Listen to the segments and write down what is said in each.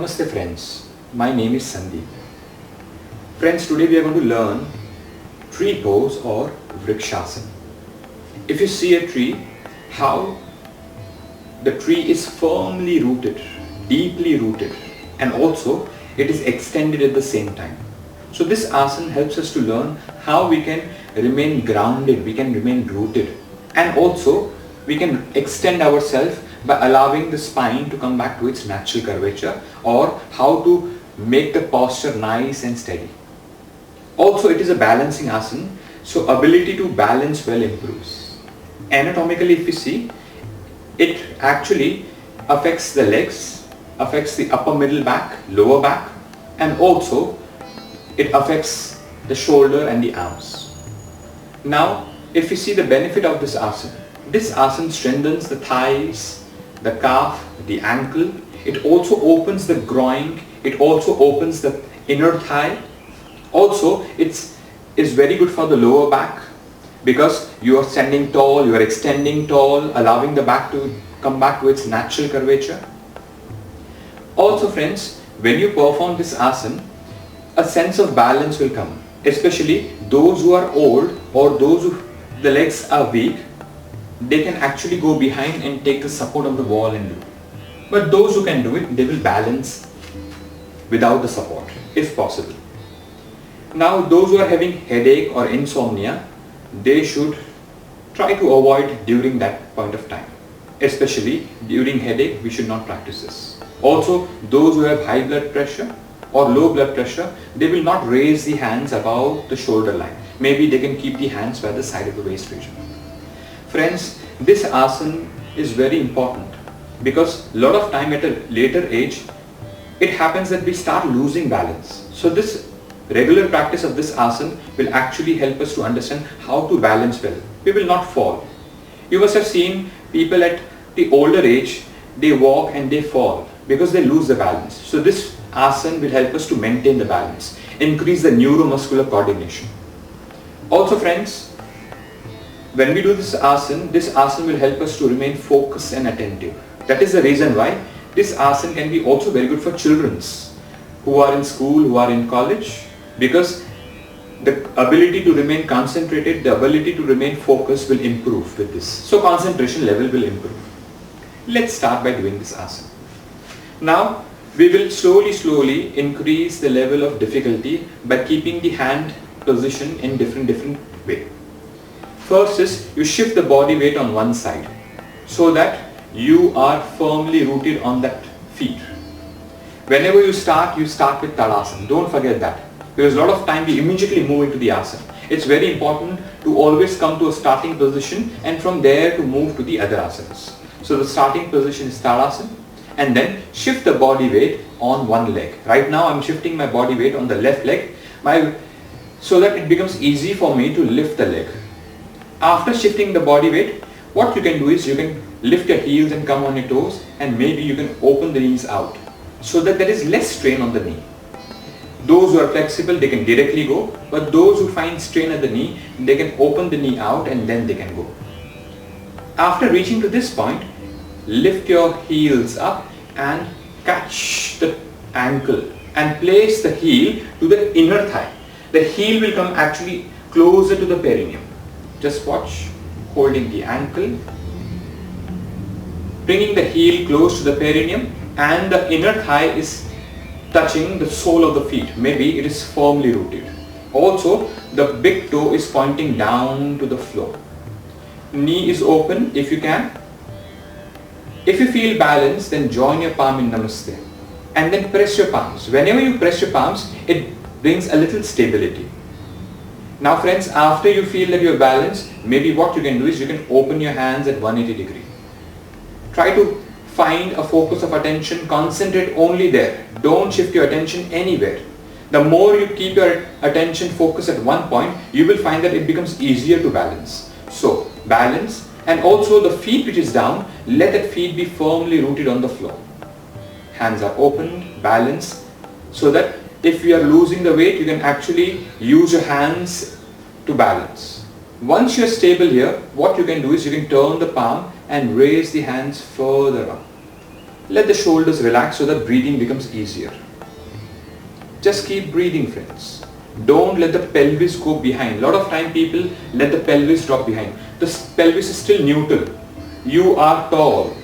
Namaste friends, my name is Sandeep. Friends, today we are going to learn tree pose or Vrksasana. If you see a tree, how the tree is firmly rooted, deeply rooted, and also it is extended at the same time. So this asana helps us to learn how we can remain grounded, we can remain rooted, and also we can extend ourselves by allowing the spine to come back to its natural curvature, or how to make the posture nice and steady. Also, it is a balancing asana, so ability to balance well improves. Anatomically, if you see, it actually affects the legs, affects the upper middle back, lower back, and also it affects the shoulder and the arms. Now, if you see the benefit of this asana strengthens the thighs, the calf, the ankle. It also opens the groin. It also opens the inner thigh. Also, it is very good for the lower back because you are standing tall, you are extending tall, allowing the back to come back to its natural curvature. Also friends, when you perform this asana, a sense of balance will come, especially those who are old or those who the legs are weak. They can actually go behind and take the support of the wall and do it. But those who can do it, they will balance without the support, if possible. Now, those who are having headache or insomnia, they should try to avoid during that point of time. Especially during headache, we should not practice this. Also, those who have high blood pressure or low blood pressure, they will not raise the hands above the shoulder line. Maybe they can keep the hands by the side of the waist region. Friends, this asana is very important because a lot of time at a later age, it happens that we start losing balance. So this regular practice of this asana will actually help us to understand how to balance well. We will not fall. You must have seen people at the older age, they walk and they fall because they lose the balance. So this asana will help us to maintain the balance, increase the neuromuscular coordination. Also friends, when we do this asana will help us to remain focused and attentive. That is the reason why this asana can be also very good for children who are in school, who are in college, because the ability to remain concentrated, the ability to remain focused will improve with this. So concentration level will improve. Let's start by doing this asana. Now we will slowly increase the level of difficulty by keeping the hand position in different way. First is you shift the body weight on one side so that you are firmly rooted on that feet. Whenever you start with Tadasana. Don't forget that. Because a lot of time we immediately move into the asana. It's very important to always come to a starting position and from there to move to the other asanas. So the starting position is Tadasana, and then shift the body weight on one leg. Right now I'm shifting my body weight on the left leg so that it becomes easy for me to lift the leg. After shifting the body weight, what you can do is you can lift your heels and come on your toes, and maybe you can open the knees out so that there is less strain on the knee. Those who are flexible, they can directly go, but those who find strain at the knee, they can open the knee out and then they can go. After reaching to this point, lift your heels up and catch the ankle and place the heel to the inner thigh. The heel will come actually closer to the perineum. Just watch, holding the ankle, bringing the heel close to the perineum, and the inner thigh is touching the sole of the feet. Maybe it is firmly rooted. Also, the big toe is pointing down to the floor. Knee is open if you can. If you feel balanced, then join your palm in Namaste and then press your palms. Whenever you press your palms, it brings a little stability. Now friends, after you feel that you are balanced, maybe what you can do is you can open your hands at 180 degrees. Try to find a focus of attention, concentrate only there. Don't shift your attention anywhere. The more you keep your attention focused at one point, you will find that it becomes easier to balance. So, balance, and also the feet which is down, let that feet be firmly rooted on the floor. Hands are opened, balanced, so that if you are losing the weight, you can actually use your hands to balance. Once you are stable here, what you can do is you can turn the palm and raise the hands further up. let the shoulders relax so that breathing becomes easier. Just keep breathing, friends. Don't let the pelvis go behind. A lot of time people let the pelvis drop behind. The pelvis is still neutral. You are tall.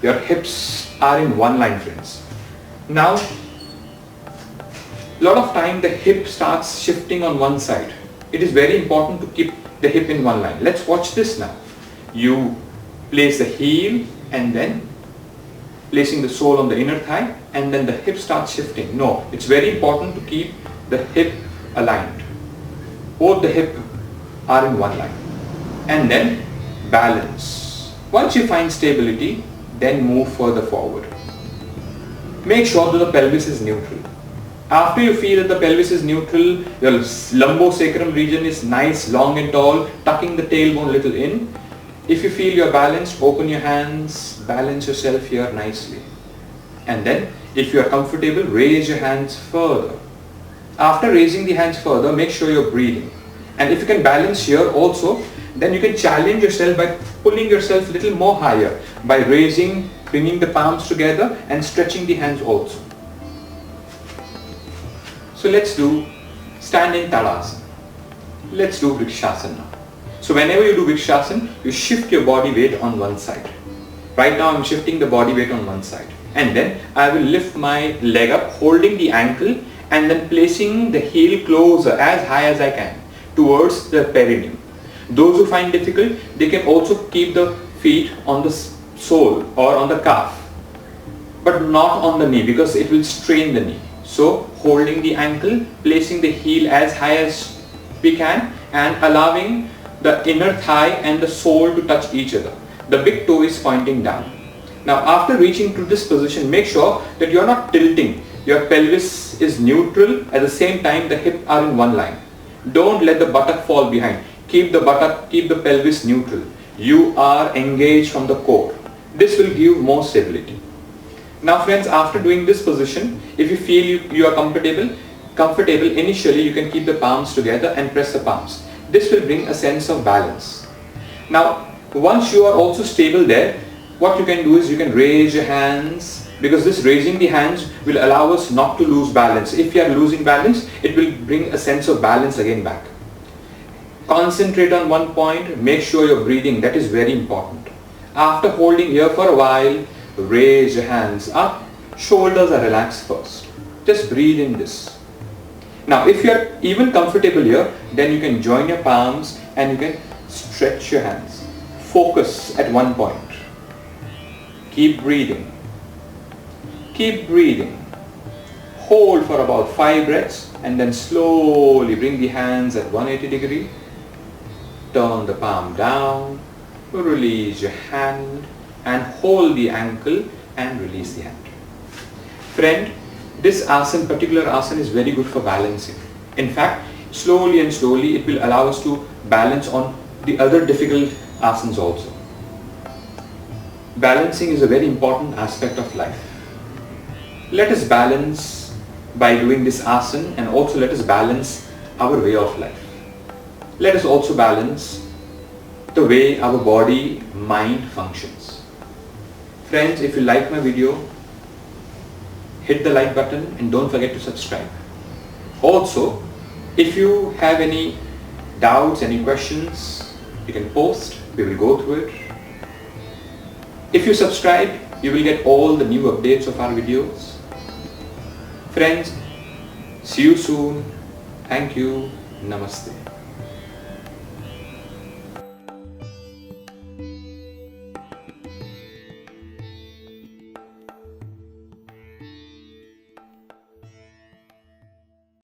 Your hips are in one line, friends. Now, a lot of time the hip starts shifting on one side. It is very important to keep the hip in one line. Let's watch this now. You place the heel and then placing the sole on the inner thigh, and then the hip starts shifting. No, it's very important to keep the hip aligned. Both the hip are in one line. And then balance. Once you find stability, then move further forward. Make sure that the pelvis is neutral. After you feel that the pelvis is neutral, your lumbosacrum region is nice, long and tall, tucking the tailbone a little in. If you feel you're balanced, open your hands, balance yourself here nicely. And then, if you are comfortable, raise your hands further. After raising the hands further, make sure you're breathing. And if you can balance here also, then you can challenge yourself by pulling yourself a little more higher, by raising, bringing the palms together and stretching the hands also. So let's do standing Tadasana. Let's do Vrksasana. So whenever you do Vrksasana, you shift your body weight on one side. Right now I'm shifting the body weight on one side. And then I will lift my leg up, holding the ankle and then placing the heel closer as high as I can towards the perineum. Those who find difficult, they can also keep the feet on the sole or on the calf, but not on the knee because it will strain the knee. So holding the ankle, placing the heel as high as we can and allowing the inner thigh and the sole to touch each other. The big toe is pointing down. Now after reaching to this position, make sure that you are not tilting. Your pelvis is neutral, at the same time the hips are in one line. Don't let the buttock fall behind. Keep the buttock, keep the pelvis neutral. You are engaged from the core. This will give more stability. Now friends, after doing this position, if you feel you are comfortable, initially you can keep the palms together and press the palms. This will bring a sense of balance. Now, once you are also stable there, what you can do is you can raise your hands, because this raising the hands will allow us not to lose balance. If you are losing balance, it will bring a sense of balance again back. Concentrate on one point, make sure you're breathing, that is very important. After holding here for a while, raise your hands up, shoulders are relaxed first. Just breathe in this. Now if you are even comfortable here, then you can join your palms and you can stretch your hands. Focus at one point. Keep breathing. Keep breathing. Hold for about 5 breaths and then slowly bring the hands at 180 degree. Turn the palm down, release your hand and hold the ankle and release the hand. Friend, this particular asana is very good for balancing. In fact, slowly and slowly it will allow us to balance on the other difficult asanas also. Balancing is a very important aspect of life. Let us balance by doing this asana, and also let us balance our way of life. Let us also balance the way our body, mind functions. Friends, if you like my video, hit the like button and don't forget to subscribe. Also, if you have any doubts, any questions, you can post, we will go through it. If you subscribe, you will get all the new updates of our videos. Friends, see you soon. Thank you. Namaste.